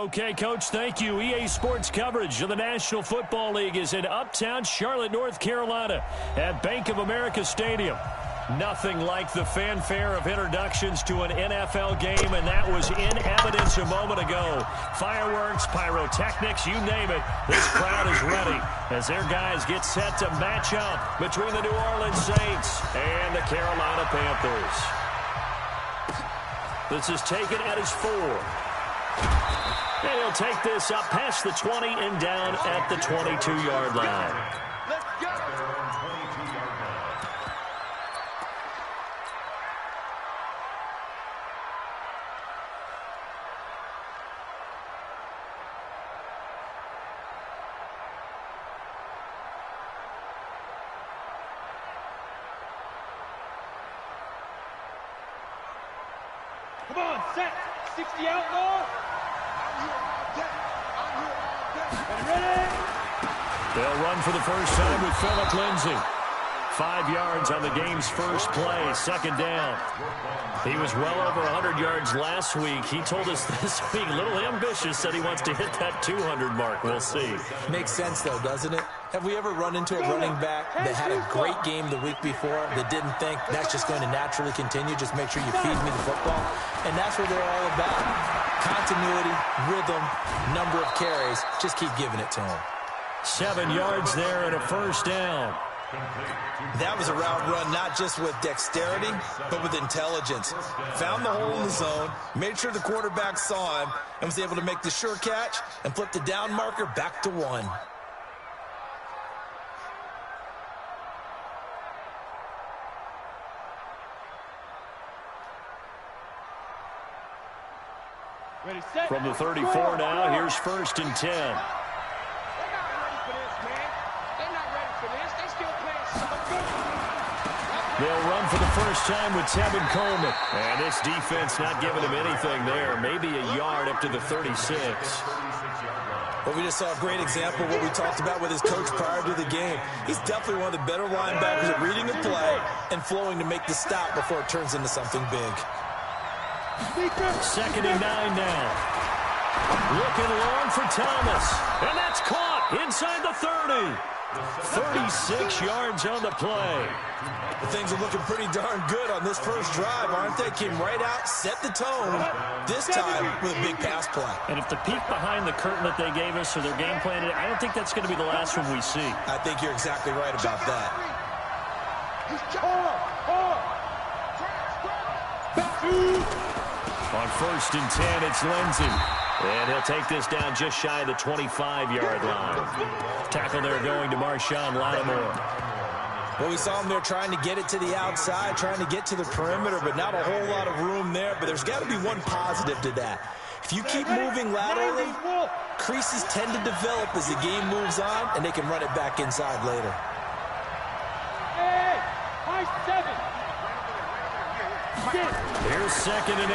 Okay, Coach, thank you. EA Sports coverage of the National Football League is in uptown Charlotte, North Carolina at Bank of America Stadium. Nothing like the fanfare of introductions to an NFL game, and that was in evidence a moment ago. Fireworks, pyrotechnics, you name it. This crowd is ready as their guys get set to match up between the New Orleans Saints and the Carolina Panthers. This is taken at his 4. And he'll take this up past the 20 and down at the 22-yard line. Let's go. Come on, set. 60 outlaw. They'll run for the first time with Phillip Lindsay. 5 yards on the game's first play, second down. He was well over 100 yards last week. He told us this week, a little ambitious, said he wants to hit that 200 mark. We'll see. Makes sense, though, doesn't it? Have we ever run into a running back that had a great game the week before that didn't think that's just going to naturally continue? Just make sure you feed me the football. And that's what they're all about. Continuity, rhythm, number of carries. Just keep giving it to them. 7 yards there and a first down. That was a route run not just with dexterity, but with intelligence. Found the hole in the zone, made sure the quarterback saw him, and was able to make the sure catch and flip the down marker back to 1. From the 34 now, here's 1st and 10. They'll run for the first time with Tevin Coleman. And this defense not giving him anything there. Maybe a yard up to the 36. Well, we just saw a great example of what we talked about with his coach prior to the game. He's definitely one of the better linebackers at reading a play and flowing to make the stop before it turns into something big. 2nd and 9 now. Looking long for Thomas. And that's caught inside the 30. 36 yards on the play. Well, things are looking pretty darn good on this first drive, aren't they? Came right out, set the tone, this time with a big pass play. And if the peek behind the curtain that they gave us or their game plan, I don't think that's going to be the last one we see. I think you're exactly right about that. On 1st and 10, it's Lindsay. And he'll take this down just shy of the 25-yard line. Tackle there going to Marshawn Lattimore. Well, we saw him there trying to get it to the outside, trying to get to the perimeter, but not a whole lot of room there. But there's got to be one positive to that. If you keep moving laterally, creases tend to develop as the game moves on, and they can run it back inside later. Here's 2nd and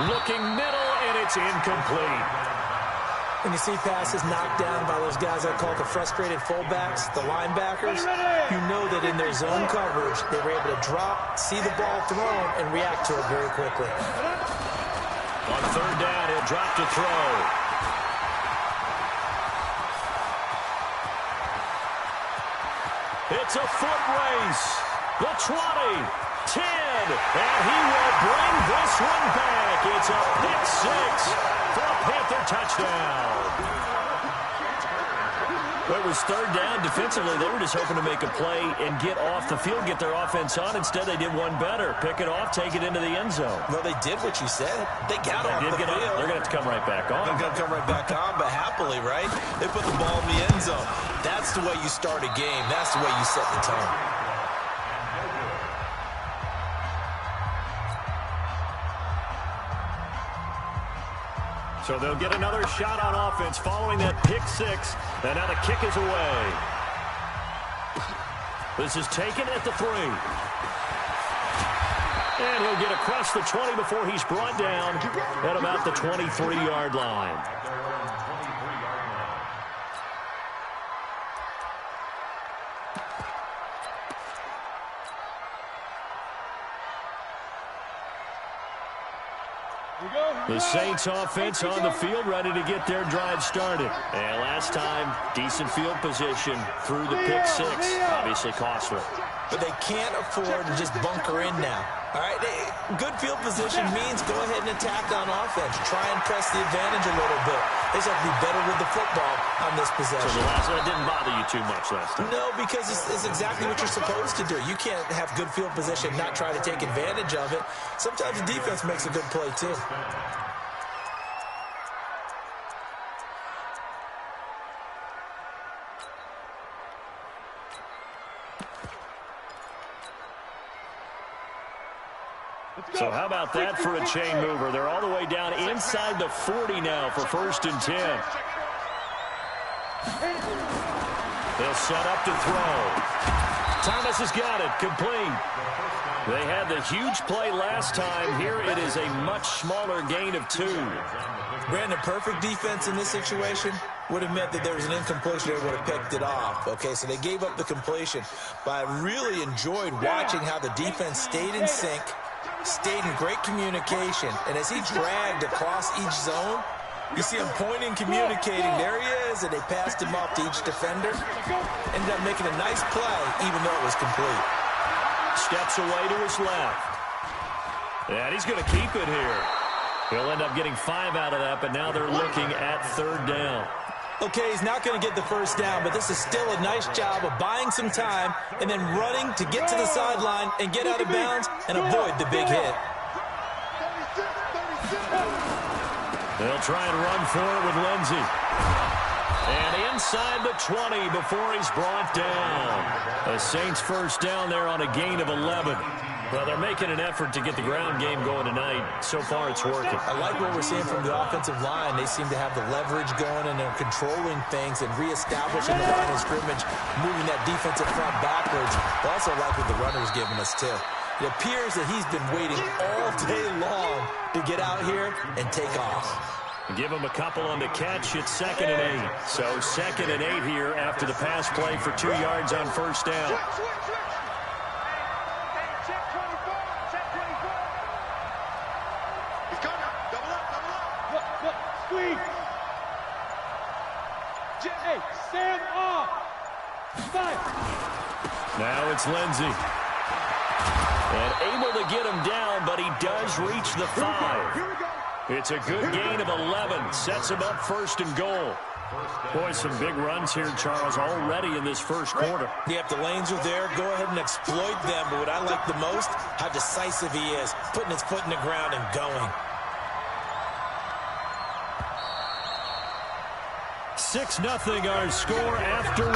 8. Looking middle, and it's incomplete. When you see passes knocked down by those guys I call the frustrated fullbacks, the linebackers, you know that in their zone coverage, they were able to drop, see the ball thrown, and react to it very quickly. On 3rd down, he'll drop to throw. It's a foot race. The 20, 10, and he will bring this one back. It's a pick 6 for a Panther touchdown. Well, it was 3rd down. Defensively, they were just hoping to make a play and get off the field, get their offense on. Instead, they did one better. Pick it off, take it into the end zone. Well, they did what you said. They got off the field. They're going to have to come right back on. They're going to come right back on, but happily, right? They put the ball in the end zone. That's the way you start a game. That's the way you set the tone. So they'll get another shot on offense following that pick 6. And now the kick is away. This is taken at the 3. And he'll get across the 20 before he's brought down at about the 23-yard line. The Saints offense on the field, ready to get their drive started. And last time, decent field position through the pick six. Obviously costly. But they can't afford to just bunker in now. All right, good field position means go ahead and attack on offense. Try and press the advantage a little bit. They just have to be better with the football on this possession. So the last one didn't bother you too much last time? No, because it's exactly what you're supposed to do. You can't have good field position and not try to take advantage of it. Sometimes the defense makes a good play, too. So how about that for a chain mover? They're all the way down inside the 40 now for 1st and 10. They'll set up to throw. Thomas has got it. Complete. They had the huge play last time. Here it is a much smaller gain of 2. Brandon, perfect defense in this situation would have meant that there was an incompletion. They would have picked it off. Okay, so they gave up the completion. But I really enjoyed watching how the defense stayed in sync, stayed in great communication, and as he dragged across each zone, you see him pointing, communicating. There he is, and they passed him off to each defender. Ended up making a nice play, even though it was complete. Steps away to his left. And he's going to keep it here. He'll end up getting 5 out of that, but now they're looking at 3rd down. Okay, he's not going to get the 1st down, but this is still a nice job of buying some time and then running to get to the sideline and get out of bounds and avoid the big hit. They'll try and run for it with Lindsey. And inside the 20 before he's brought down. The Saints 1st down there on a gain of 11. Well, they're making an effort to get the ground game going tonight. So far, it's working. I like what we're seeing from the offensive line. They seem to have the leverage going, and they're controlling things and reestablishing the line of scrimmage, moving that defensive front backwards. I also like what the runner's giving us, too. It appears that he's been waiting all day long to get out here and take off. Give him a couple on the catch. It's 2nd and 8. So 2nd and 8 here after the pass play for 2 yards on 1st down. Stand off. Now it's Lindsey. And able to get him down, but he does reach the 5. It's a good gain of 11. Sets him up 1st and goal. Boy, some big runs here, Charles, already in this 1st quarter. Yep, the lanes are there. Go ahead and exploit them. But what I like the most, how decisive he is, putting his foot in the ground and going. 6-0 our score after 1.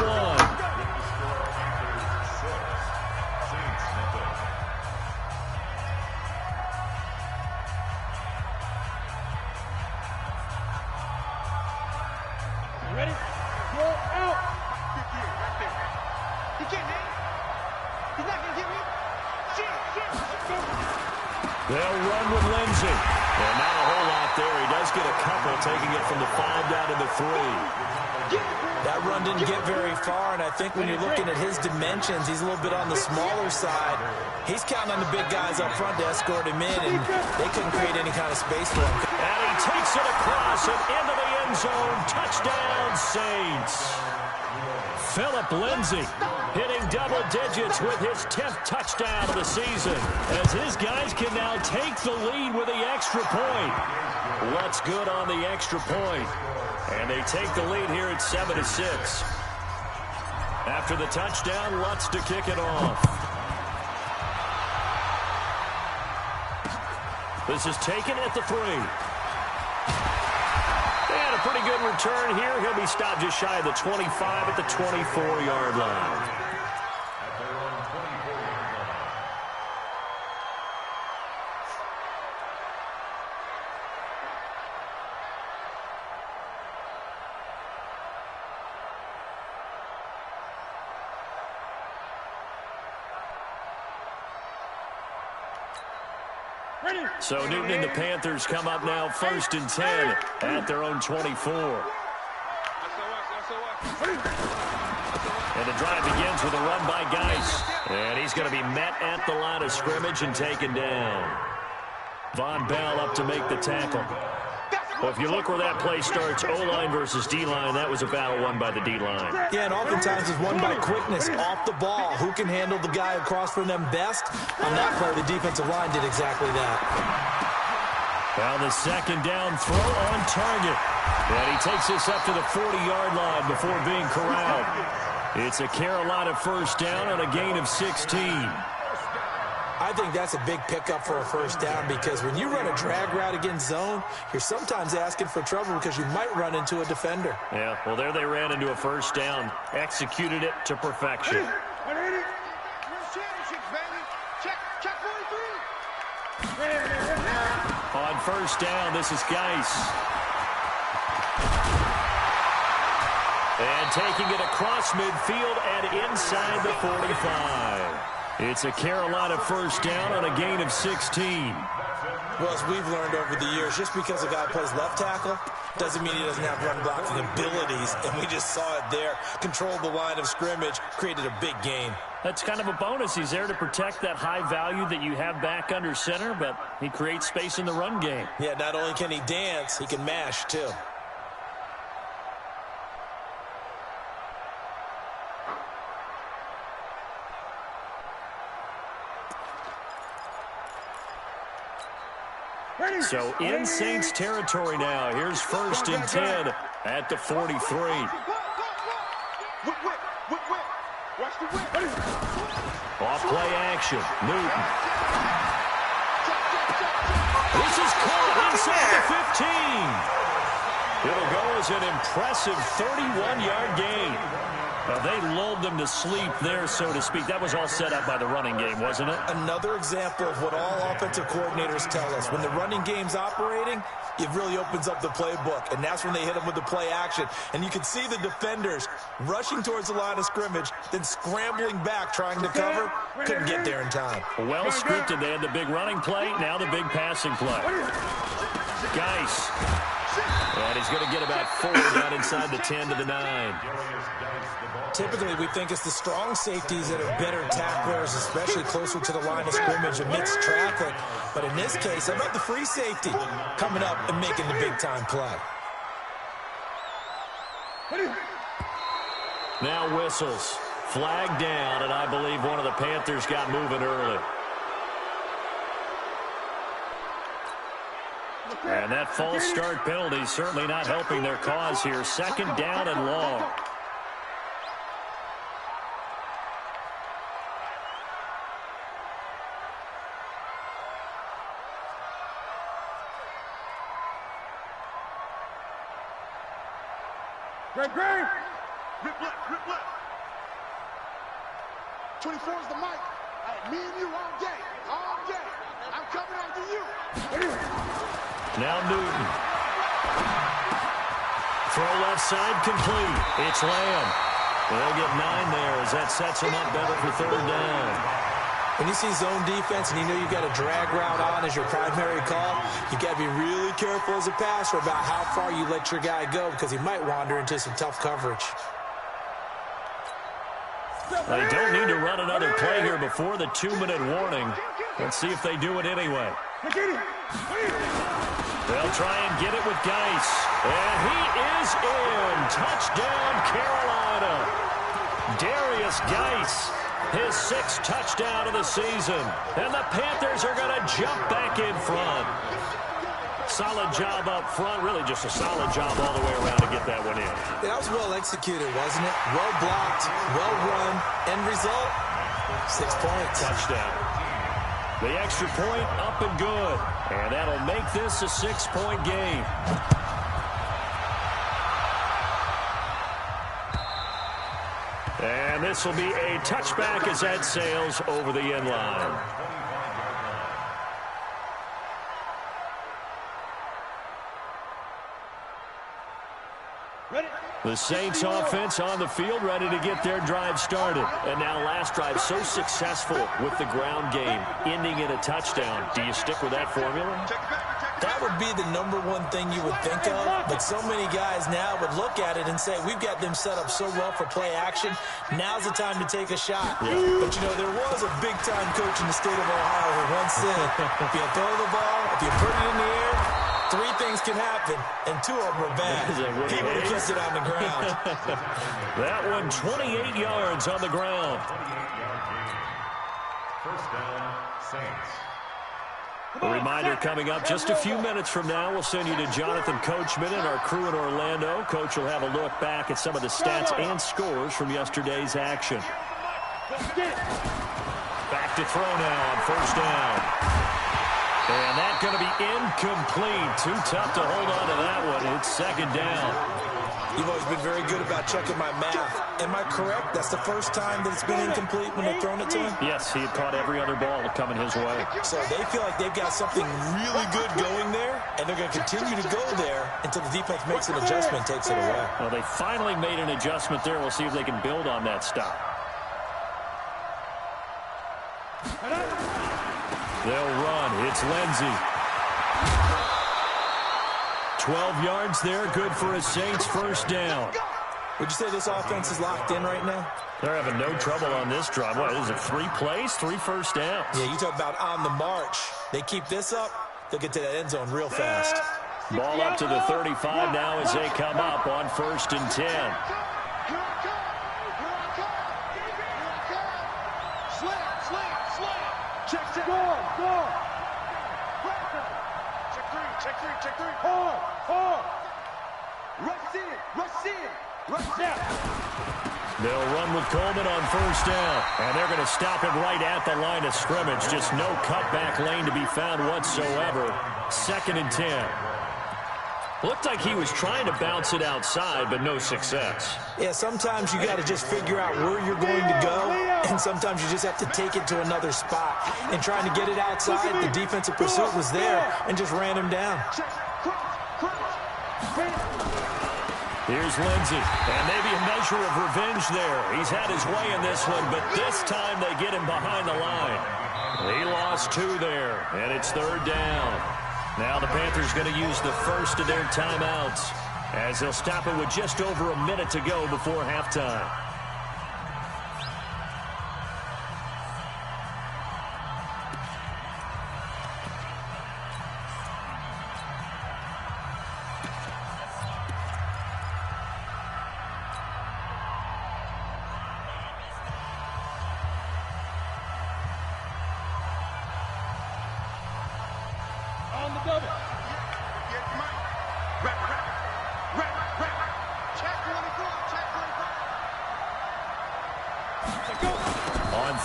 Ready? Go out. He can't hit. He's not going to hit me. They'll run with Lindsey. And not a whole lot there. He does get a couple, taking it from the 5 down to the 3. That run didn't get very far, and I think when you're looking at his dimensions, he's a little bit on the smaller side. He's counting on the big guys up front to escort him in, and they couldn't create any kind of space for him. And he takes it across and into the end zone. Touchdown, Saints. Philip Lindsey hitting double digits with his 10th touchdown of the season, as his guys can now take the lead with the extra point. What's good on the extra point? And they take the lead here at 7-6. After the touchdown, Lutz to kick it off. This is taken at the 3. And a pretty good return here. He'll be stopped just shy of the 25 at the 24-yard line. So Newton and the Panthers come up now 1st and 10 at their own 24. And the drive begins with a run by Geis. And he's going to be met at the line of scrimmage and taken down. Von Bell up to make the tackle. Well, if you look where that play starts, O-line versus D-line, that was a battle won by the D-line. Yeah, and oftentimes it's won by quickness off the ball. Who can handle the guy across from them best? On that play, the defensive line did exactly that. Well, the second down throw on target. And he takes this up to the 40-yard line before being corralled. It's a Carolina first down on a gain of 16. I think that's a big pickup for a first down because when you run a drag route against zone, you're sometimes asking for trouble because you might run into a defender. Yeah, well, there they ran into a first down. Executed it to perfection. On first down, this is Geis. And taking it across midfield and inside the 45. It's a Carolina first down on a gain of 16. Well, as we've learned over the years, just because a guy plays left tackle doesn't mean he doesn't have run blocking abilities. And we just saw it there. Controlled the line of scrimmage, created a big gain. That's kind of a bonus. He's there to protect that high value that you have back under center, but he creates space in the run game. Yeah, not only can he dance, he can mash too. So in Saints territory now. Here's first and 10 at the 43. Off play action. Newton. This is caught inside the 15. It'll go as an impressive 31-yard gain. Well, they lulled them to sleep there, so to speak. That was all set up by the running game, wasn't it? Another example of what all offensive coordinators tell us. When the running game's operating, it really opens up the playbook, and that's when they hit them with the play action. And you can see the defenders rushing towards the line of scrimmage, then scrambling back, trying to cover. Couldn't get there in time. Well scripted. They had the big running play, now the big passing play. Geis. And he's going to get about 4 down inside the 10 to the 9. Typically, we think it's the strong safeties that are better tacklers, especially closer to the line of scrimmage amidst traffic. But in this case, how about the free safety coming up and making the big-time play? Now whistles. Flag down, and I believe one of the Panthers got moving early. And that false start penalty certainly not helping their cause here. Second down and long. Greg! Rip left. 24 is the mic. Me and you all day. I'm coming after you. Now Newton. Throw left side complete. It's Lamb. They'll get 9 there as that sets them up better for third down. When you see zone defense and you know you've got a drag route on as your primary call, you got to be really careful as a passer about how far you let your guy go because he might wander into some tough coverage. They don't need to run another play here before the 2-minute warning. Let's see if they do it anyway. They'll try and get it with Geis. And he is in. Touchdown, Carolina. Darius Geis, his 6th touchdown of the season. And the Panthers are going to jump back in front. Solid job up front. Really just a solid job all the way around to get that one in. That was well executed, wasn't it? Well blocked, well run. End result, 6 points. Touchdown. The extra point up and good. And that'll make this a 6-point game. And this will be a touchback as that sails over the end line. The Saints offense on the field, ready to get their drive started. And now last drive so successful with the ground game, ending in a touchdown. Do you stick with that formula? That would be the #1 thing you would think of, but so many guys now would look at it and say, we've got them set up so well for play action. Now's the time to take a shot. Yeah. But, you know, there was a big-time coach in the state of Ohio who once said, if you throw the ball, if you put it in the air, 3 things can happen, and 2 of them are bad. He would have kept it on the ground. That one, 28 yards on the ground. First down, Saints. A reminder coming up just a few minutes from now. We'll send you to Jonathan Coachman and our crew in Orlando. Coach will have a look back at some of the stats and scores from yesterday's action. Back to throw now on first down. And that's going to be incomplete. Too tough to hold on to that one. It's second down. You've always been very good about checking my math. Am I correct? That's the first time that it's been incomplete when they've thrown it to him? Yes, he had caught every other ball coming his way. So they feel like they've got something really good going there, and they're going to continue to go there until the defense makes an adjustment and takes it away. Well, they finally made an adjustment there. We'll see if they can build on that stop. They'll run. It's Lindsey. 12 yards there, good for a Saints first down. Would you say this offense is locked in right now? They're having no trouble on this drive. What, is it 3 plays, 3 first downs? Yeah, you talk about on the march. They keep this up, they'll get to that end zone real fast. Ball up to the 35 now as they come up on first and 10. They'll run with Coleman on first down, and they're going to stop him right at the line of scrimmage. Just no cutback lane to be found whatsoever. Second and 10. Looked like he was trying to bounce it outside, but no success. Yeah, sometimes you got to just figure out where you're going to go, and sometimes you just have to take it to another spot. And trying to get it outside, the defensive pursuit was there and just ran him down. Here's Lindsey, and maybe a measure of revenge there. He's had his way in this one, but this time they get him behind the line. He lost 2 there, and it's third down. Now the Panthers going to use the first of their timeouts as they'll stop it with just over a minute to go before halftime.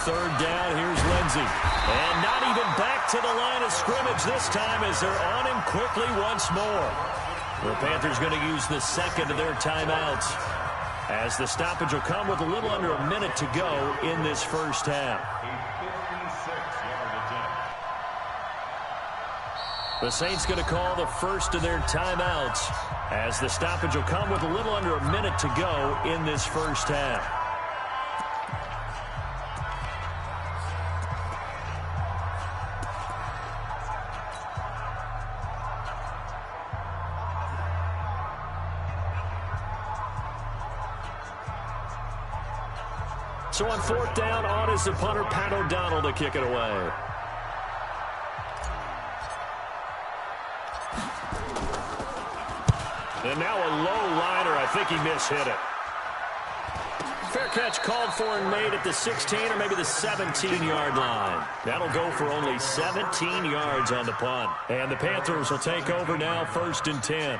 Third down, here's Lindsey. And not even back to the line of scrimmage this time as they're on him quickly once more. The Panthers going to use the second of their timeouts as the stoppage will come with a little under a minute to go in this first half. The Saints going to call the first of their timeouts as the stoppage will come with a little under a minute to go in this first half. So on fourth down, on is the punter, Pat O'Donnell, to kick it away. And now a low liner. I think he mishit it. Fair catch called for and made at the 16 or maybe the 17-yard line. That'll go for only 17 yards on the punt. And the Panthers will take over now, first and 10.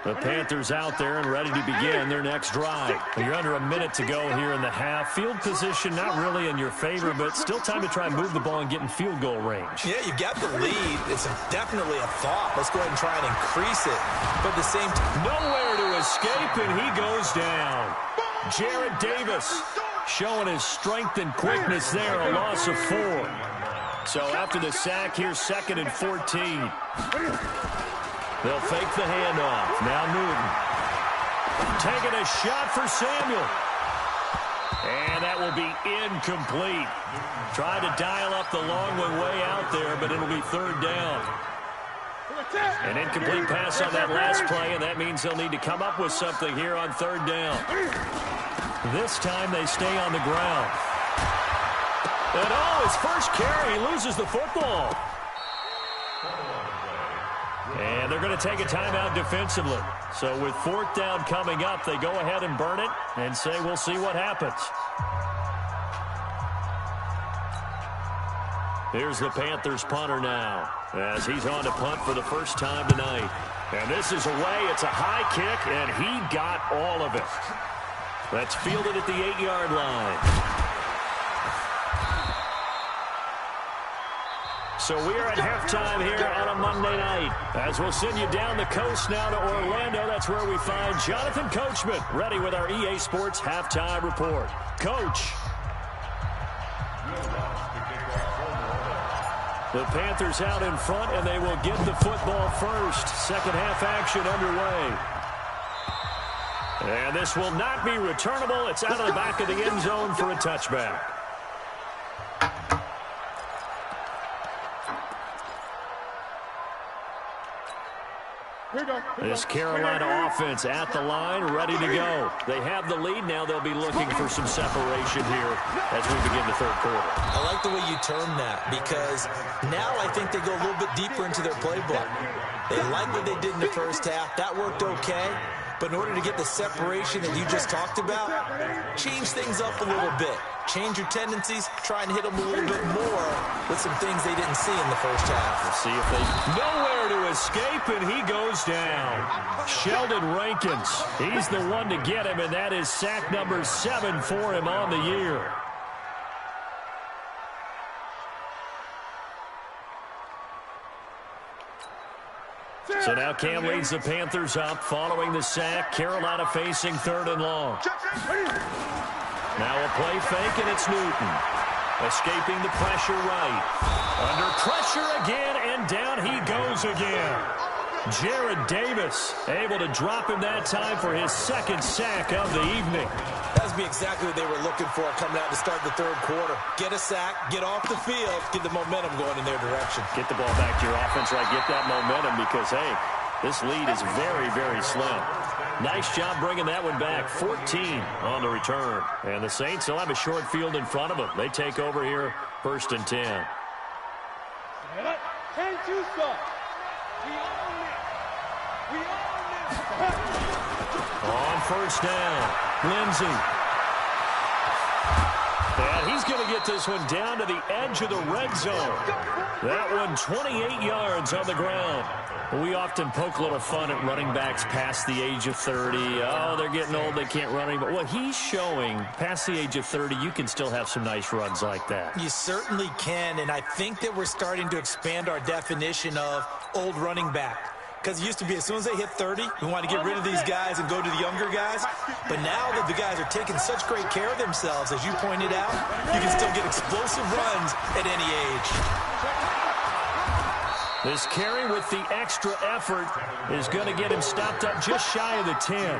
The Panthers out there and ready to begin their next drive. You're under a minute to go here in the half. Field position not really in your favor, but still time to try and move the ball and get in field goal range. Yeah, you've got the lead. It's definitely a thought. Let's go ahead and try and increase it. But at the same time, nowhere to escape, and he goes down. Jared Davis showing his strength and quickness there, a loss of 4. So after the sack, here's second and 14. They'll fake the handoff. Now Newton. Taking a shot for Samuel. And that will be incomplete. Tried to dial up the long one way out there, but it'll be third down. An incomplete pass on that last play, and that means they'll need to come up with something here on third down. This time they stay on the ground. And his first carry, he loses the football. And they're going to take a timeout defensively. So with fourth down coming up, they go ahead and burn it and say we'll see what happens. Here's the Panthers punter now as he's on to punt for the first time tonight. And this is away. It's a high kick, and he got all of it. That's fielded at the 8-yard line. So we are at halftime here on a Monday night. As we'll send you down the coast now to Orlando. That's where we find Jonathan Coachman ready with our EA Sports halftime report. Coach. The Panthers out in front, and they will get the football first. Second half action underway. And this will not be returnable. It's out of the back of the end zone for a touchback. This Carolina offense at the line, ready to go. They have the lead. Now they'll be looking for some separation here as we begin the third quarter. I like the way you term that because now I think they go a little bit deeper into their playbook. They like what they did in the first half. That worked okay. But in order to get the separation that you just talked about, change things up a little bit. Change your tendencies, try and hit them a little bit more with some things they didn't see in the first half. We'll see if they... Nowhere to escape, and he goes down. Sheldon Rankins, he's the one to get him, and that is sack number 7 for him on the year. So now Cam leads the Panthers up following the sack. Carolina facing third and long. Now a play fake, and it's Newton. Escaping the pressure right. Under pressure again, and down he goes again. Jared Davis able to drop him that time for his second sack of the evening. That would be exactly what they were looking for coming out to start the third quarter. Get a sack, get off the field, get the momentum going in their direction. Get the ball back to your offense, right? Get that momentum because, hey, this lead is very, very slim. Nice job bringing that one back. 14 on the return. And the Saints, they'll have a short field in front of them. They take over here, 1st and 10. On first down, Lindsey. And he's going to get this one down to the edge of the red zone. That one 28 yards on the ground. We often poke a little fun at running backs past the age of 30. Oh, they're getting old, they can't run anymore. Well, he's showing past the age of 30, you can still have some nice runs like that. You certainly can, and I think that we're starting to expand our definition of old running back. Because it used to be as soon as they hit 30, we want to get rid of these guys and go to the younger guys. But now that the guys are taking such great care of themselves, as you pointed out, you can still get explosive runs at any age. This carry with the extra effort is going to get him stopped up just shy of the 10.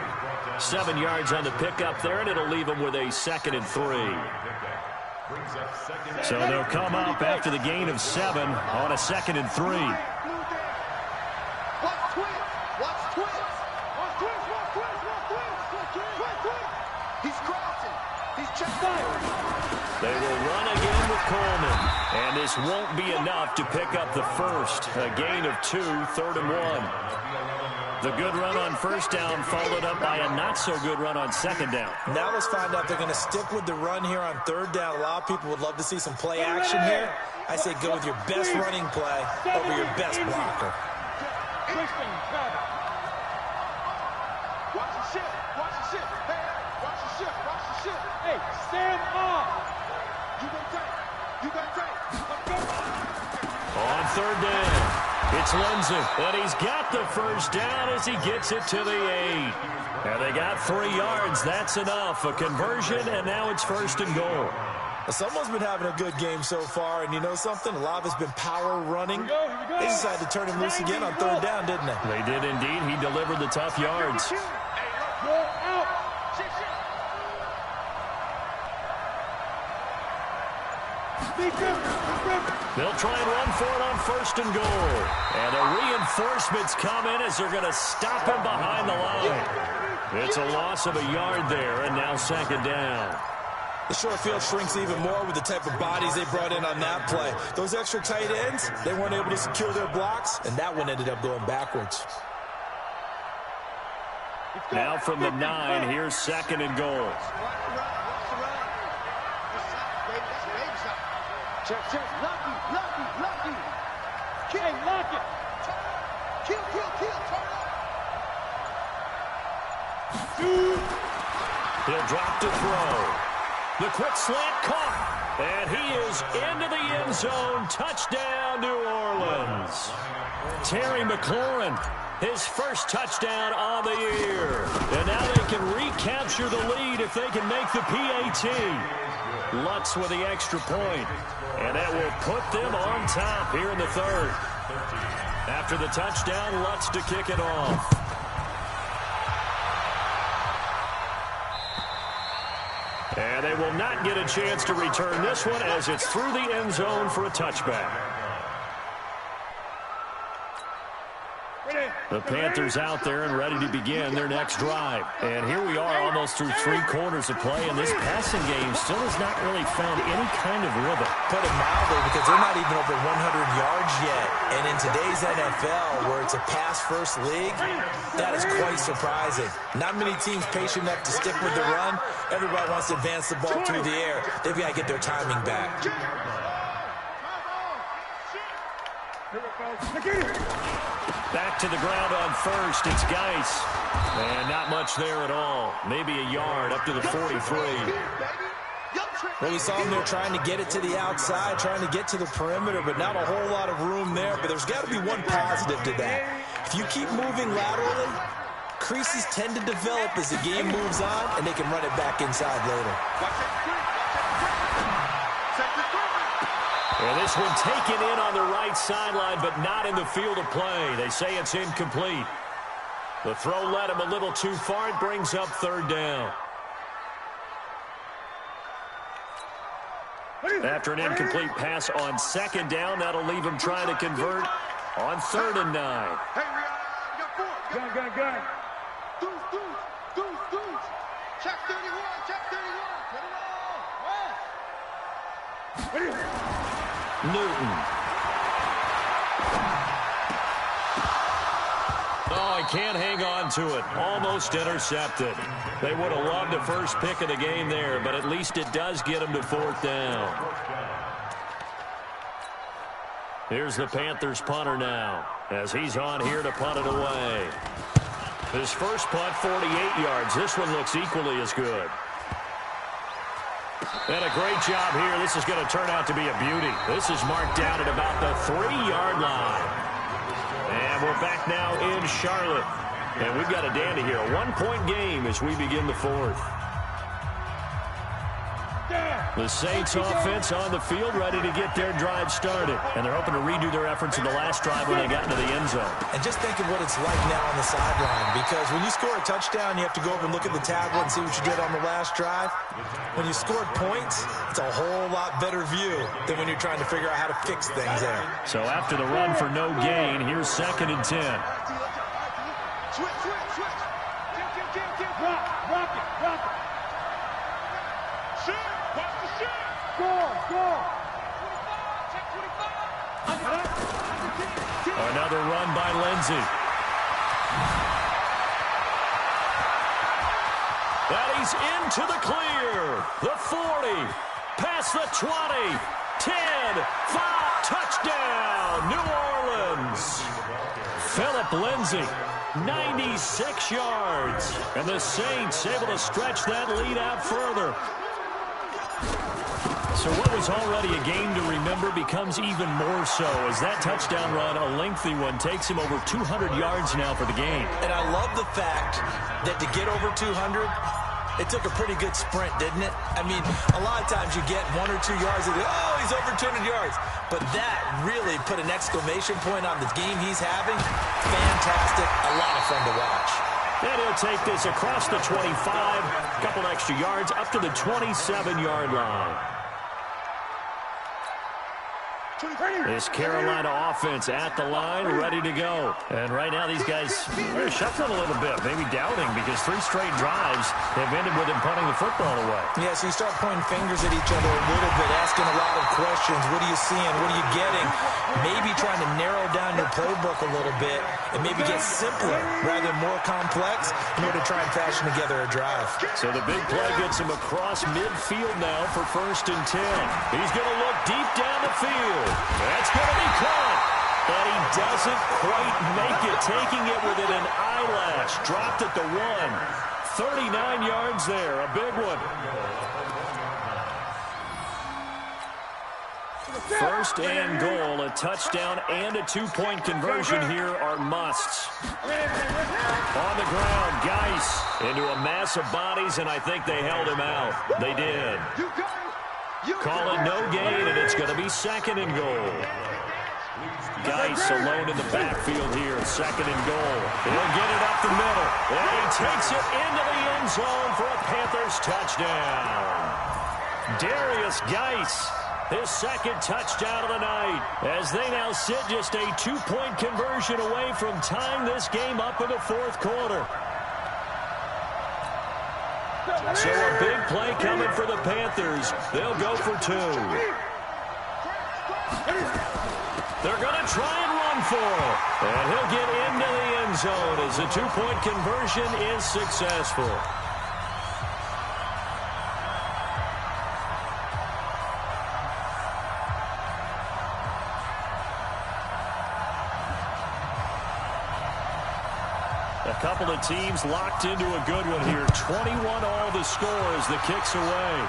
7 yards on the pickup there, and it'll leave him with a 2nd and 3. So they'll come up after the gain of 7 on a 2nd and 3. They will run again with Coleman. And this won't be enough to pick up the first. A gain of 2, 3rd and 1. The good run on first down followed up by a not-so-good run on 2nd down. Now let's find out if they're going to stick with the run here on 3rd down. A lot of people would love to see some play action here. I say go with your best running play over your best blocker. Watch the ship. Watch the ship. Hey, watch the ship. Watch the ship. Hey, stand up. You gonna take. You gonna take. On 3rd down, it's Lindsey. And he's got the first down as he gets it to the 8. And they got 3 yards. That's enough. A conversion, and now it's 1st and goal. Someone's been having a good game so far, and you know something? A lot of it's been power running. They decided to turn him loose again on 3rd down, didn't they? They did indeed. He delivered the tough yards. They'll try and run for it on 1st and goal. And the reinforcements come in as they're going to stop him behind the line. It's a loss of a yard there, and now 2nd down. The short field shrinks even more with the type of bodies they brought in on that play. Those extra tight ends, they weren't able to secure their blocks, and that one ended up going backwards. Now from the 9, here's 2nd and goal. Check. Lucky. Hey, lock it. Kill. Turn up. He'll drop to throw. The quick slant caught. And he is into the end zone. Touchdown, New Orleans. Terry McLaurin, his first touchdown on the year. And now they can recapture the lead if they can make the PAT. Lutz with the extra point. And that will put them on top here in the 3rd. After the touchdown, Lutz to kick it off. And they will not get a chance to return this one as it's through the end zone for a touchback. The Panthers out there and ready to begin their next drive. And here we are almost through 3 quarters of play, and this passing game still has not really found any kind of rhythm. Put it mildly, because they're not even over 100 yards yet. And in today's NFL, where it's a pass-first league, that is quite surprising. Not many teams patient enough to stick with the run. Everybody wants to advance the ball through the air. They've got to get their timing back. Back to the ground on 1st. It's Geis. And not much there at all. Maybe a yard up to the 43. Well, we saw them there trying to get it to the outside, trying to get to the perimeter, but not a whole lot of room there. But there's got to be one positive to that. If you keep moving laterally, creases tend to develop as the game moves on, and they can run it back inside later. And this one taken in on the right sideline, but not in the field of play. They say it's incomplete. The throw led him a little too far. It brings up 3rd down. After an incomplete pass on 2nd down, that'll leave him trying to convert on 3rd and 9. Hey, gun. Deuce. Check 31. Put it on. Newton. Oh, he can't hang on to it. Almost intercepted. They would have loved the first pick of the game there, but at least it does get him to 4th down. Here's the Panthers punter now, as he's on here to punt it away. His first punt, 48 yards. This one looks equally as good. And a great job here. This is going to turn out to be a beauty. This is marked down at about the 3-yard line. And we're back now in Charlotte. And we've got a dandy here. A 1-point game as we begin the 4th. The Saints offense on the field, ready to get their drive started. And they're hoping to redo their efforts in the last drive when they got into the end zone. And just think of what it's like now on the sideline, because when you score a touchdown, you have to go over and look at the tablet and see what you did on the last drive. When you scored points, it's a whole lot better view than when you're trying to figure out how to fix things there. So after the run for no gain, here's 2nd and 10. Switch. Rock it. Shoot. Watch the shoot. Score. Check 25. Another run by Lindsey. And he's into the clear. The 40. Past the 20. 10. 5. Touchdown. New Orleans. Philip Lindsey. 96 yards. And the Saints able to stretch that lead out further. So what was already a game to remember becomes even more so as that touchdown run, a lengthy one, takes him over 200 yards now for the game. And I love the fact that to get over 200, it took a pretty good sprint, didn't it? I mean, a lot of times you get 1 or 2 yards and oh, he's over 200 yards. But that really put an exclamation point on the game he's having. Fantastic. A lot of fun to watch. And he'll take this across the 25, a couple extra yards, up to the 27-yard line. This Carolina offense at the line, ready to go. And right now these guys are shuffling a little bit, maybe doubting, because 3 straight drives have ended with him punting the football away. Yeah, so you start pointing fingers at each other a little bit, asking a lot of questions. What are you seeing? What are you getting? Maybe trying to narrow down your playbook a little bit and maybe get simpler rather than more complex in order to try and fashion together a drive. So the big play gets him across midfield now for 1st and 10. He's going to look deep down the field. That's going to be caught. But he doesn't quite make it, taking it within an eyelash. Dropped at the 1. 39 yards there, a big one. 1st and goal, a touchdown and a 2-point conversion here are musts. On the ground, Geis into a mass of bodies, and I think they held him out. They did. Call it no gain, and it's going to be 2nd and goal. Geis alone in the backfield here, 2nd and goal. He'll get it up the middle, and he takes it into the end zone for a Panthers touchdown. Darius Geis, his 2nd touchdown of the night, as they now sit just a 2-point conversion away from tying this game up in the 4th quarter. So a big play coming for the Panthers. They'll go for 2. They're going to try and run for it. And he'll get into the end zone as the 2-point conversion is successful. A couple of teams locked into a good one here. 21 all the score as the kick's away.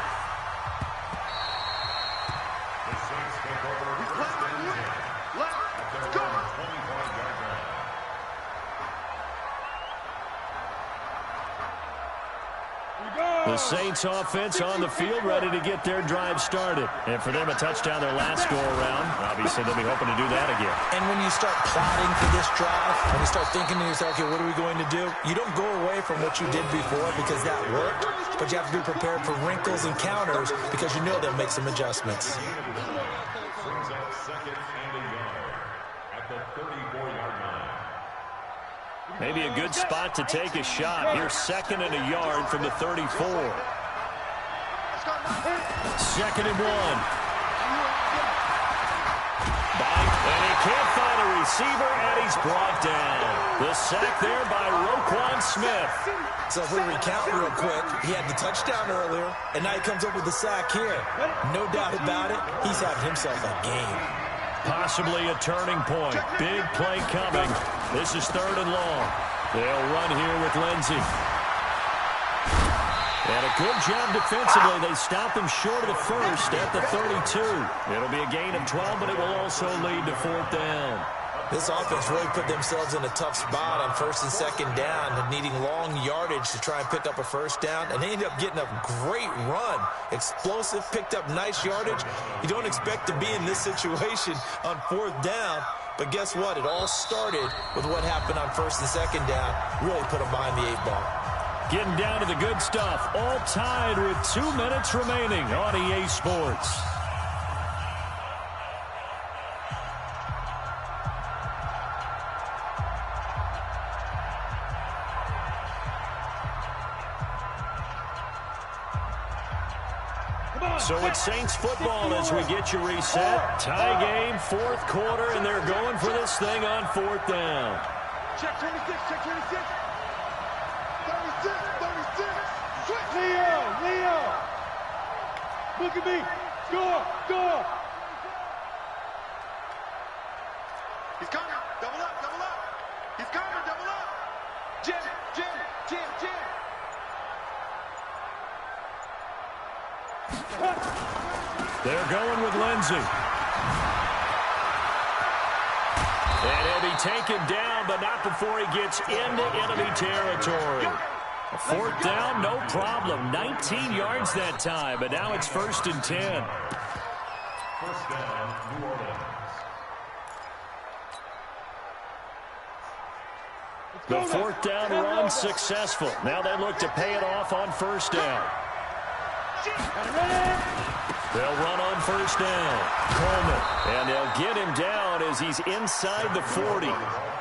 The Saints offense on the field, ready to get their drive started. And for them, a touchdown their last go-around. Obviously, they'll be hoping to do that again. And when you start plotting for this drive, when you start thinking to yourself, okay, what are we going to do? You don't go away from what you did before because that worked, but you have to be prepared for wrinkles and counters because you know they'll make some adjustments. Brings up 2nd and a yard at the 34-yard line. Maybe a good spot to take a shot. Here's 2nd and a yard from the 34. 2nd and 1. And he can't find a receiver, and he's brought down. The sack there by Roquan Smith. So if we recount real quick, he had the touchdown earlier, and now he comes up with the sack here. No doubt about it, he's having himself a game. Possibly a turning point. Big play coming. This is 3rd and long. They'll run here with Lindsey. And a good job defensively. They stop him short of the 1st at the 32. It'll be a gain of 12, but it will also lead to 4th down. This offense really put themselves in a tough spot on 1st and 2nd down, needing long yardage to try and pick up a 1st down, and they ended up getting a great run. Explosive, picked up nice yardage. You don't expect to be in this situation on 4th down, but guess what? It all started with what happened on 1st and 2nd down. Really put them behind the 8 ball. Getting down to the good stuff. All tied with 2 minutes remaining on EA Sports. So it's Saints football as we get you reset. Tie game, 4th quarter, and they're going for this thing on 4th down. Check 26, check 26. 36, 36. Switch. Leo. Look at me. Score. He's coming. Double up. He's coming. Double up. Jim. They're going with Lindsey. And he'll be taken down, but not before he gets into enemy territory. A 4th down, no problem. 19 yards that time, but now it's 1st and 10. 1st down, New Orleans. The 4th down run successful. Now they look to pay it off on 1st down. They'll run on first down. Coleman. And they'll get him down as he's inside the 40.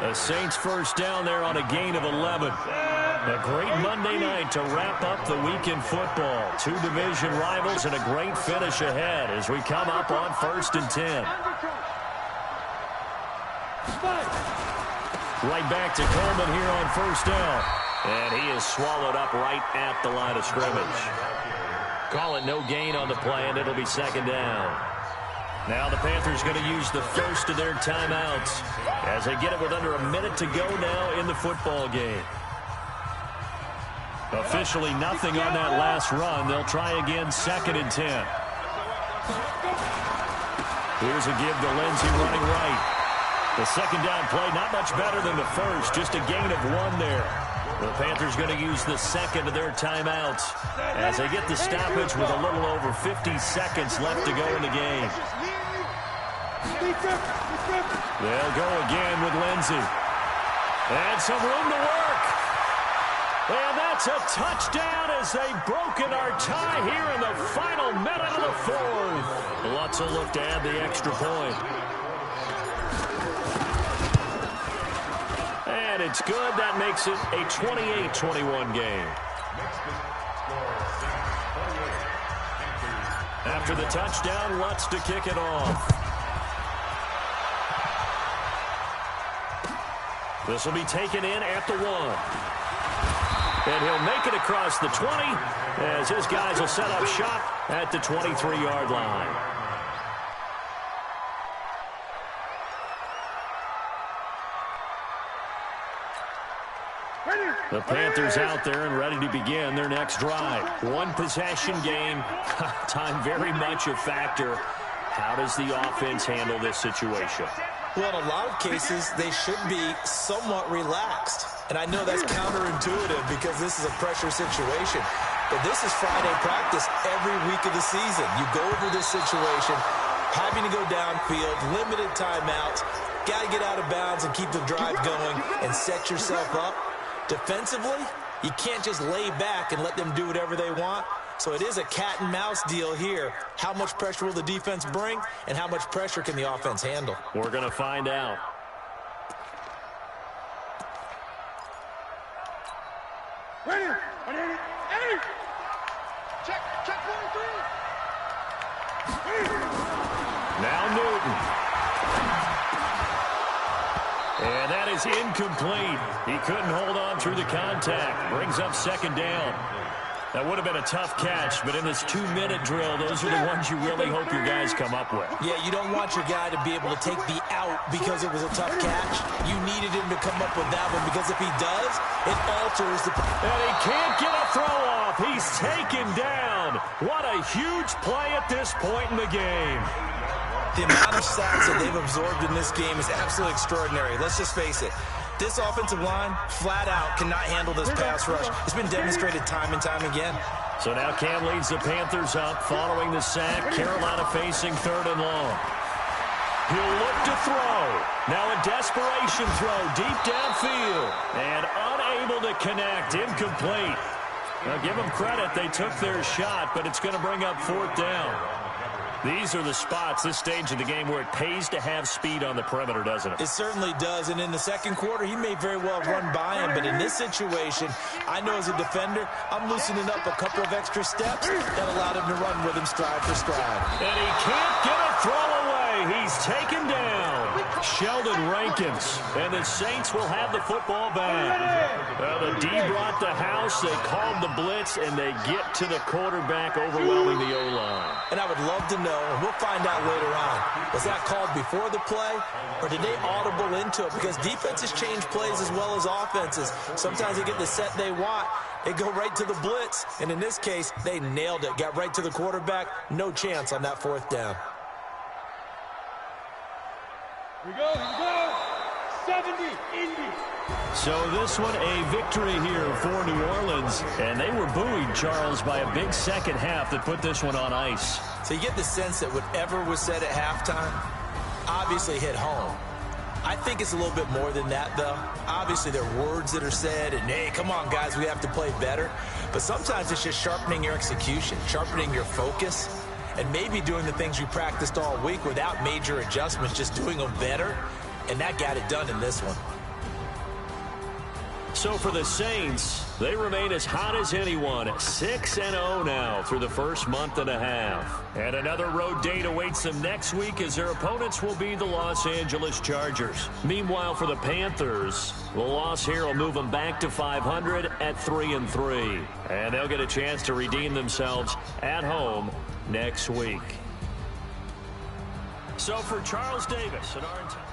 The Saints first down there on a gain of 11. A great Monday night to wrap up the week in football. Two division rivals and a great finish ahead as we come up on 1st and 10. Right back to Coleman here on first down. And he is swallowed up right at the line of scrimmage. Call it no gain on the play, and it'll be 2nd down. Now the Panthers going to use the first of their timeouts as they get it with under a minute to go now in the football game. Officially nothing on that last run. They'll try again 2nd and 10. Here's a give to Lindsey running right. The 2nd down play, not much better than the first, just a gain of 1 there. The Panthers going to use the 2nd of their timeouts as they get the stoppage with a little over 50 seconds left to go in the game. They'll go again with Lindsey. And some room to work. And that's a touchdown as they've broken our tie here in the final minute of the 4th. Lutz will look to add the extra point. And it's good. That makes it a 28-21 game. After the touchdown, Lutz to kick it off. This will be taken in at the 1. And he'll make it across the 20 as his guys will set up shop at the 23-yard line. The Panthers out there and ready to begin their next drive. One possession game. Time very much a factor. How does the offense handle this situation? Well, in a lot of cases, they should be somewhat relaxed. And I know that's counterintuitive because this is a pressure situation. But this is Friday practice every week of the season. You go over this situation, having to go downfield, limited timeouts, got to get out of bounds and keep the drive going and set yourself up. Defensively, you can't just lay back and let them do whatever they want. So it is a cat and mouse deal here. How much pressure will the defense bring, and how much pressure can the offense handle? We're going to find out. Ready. Hey! Check 1, 3. Now Newton. And that is incomplete. He couldn't hold on through the contact. Brings up 2nd down. That would have been a tough catch, but in this 2-minute drill, those are the ones you really hope your guys come up with. Yeah, you don't want your guy to be able to take the out because it was a tough catch. You needed him to come up with that one because if he does, it alters the... And he can't get a throw off. He's taken down. What a huge play at this point in the game. The amount of sacks that they've absorbed in this game is absolutely extraordinary. Let's just face it. This offensive line, flat out, cannot handle this pass rush. It's been demonstrated time and time again. So now Cam leads the Panthers up following the sack. Carolina facing 3rd and long. He'll look to throw. Now a desperation throw deep downfield. And unable to connect. Incomplete. Now give them credit. They took their shot, but it's going to bring up 4th down. These are the spots, this stage of the game, where it pays to have speed on the perimeter, doesn't it? It certainly does, and in the 2nd quarter, he may very well run by him, but in this situation, I know as a defender, I'm loosening up a couple of extra steps that allowed him to run with him stride for stride. And he can't get a throw away. He's taken down. Sheldon Rankins, and the Saints will have the football back. The D brought the house, they called the blitz, and they get to the quarterback, overwhelming the O-line. And I would love to know, and we'll find out later on, was that called before the play, or did they audible into it? Because defenses change plays as well as offenses. Sometimes they get the set they want, they go right to the blitz, and in this case, they nailed it, got right to the quarterback, no chance on that 4th down. Here we go. 70, Indy. So this one a victory here for New Orleans. And they were buoyed, Charles, by a big second half that put this one on ice. So you get the sense that whatever was said at halftime obviously hit home. I think it's a little bit more than that, though. Obviously, there are words that are said, and, hey, come on, guys, we have to play better. But sometimes it's just sharpening your execution, sharpening your focus. and maybe doing the things you practiced all week without major adjustments, just doing them better, and that got it done in this one. So for the Saints, they remain as hot as anyone, 6-0 now through the first month and a half. And another road date awaits them next week as their opponents will be the Los Angeles Chargers. Meanwhile, for the Panthers, the loss here will move them back to 500 at 3-3. And they'll get a chance to redeem themselves at home next week. So for Charles Davis and our entire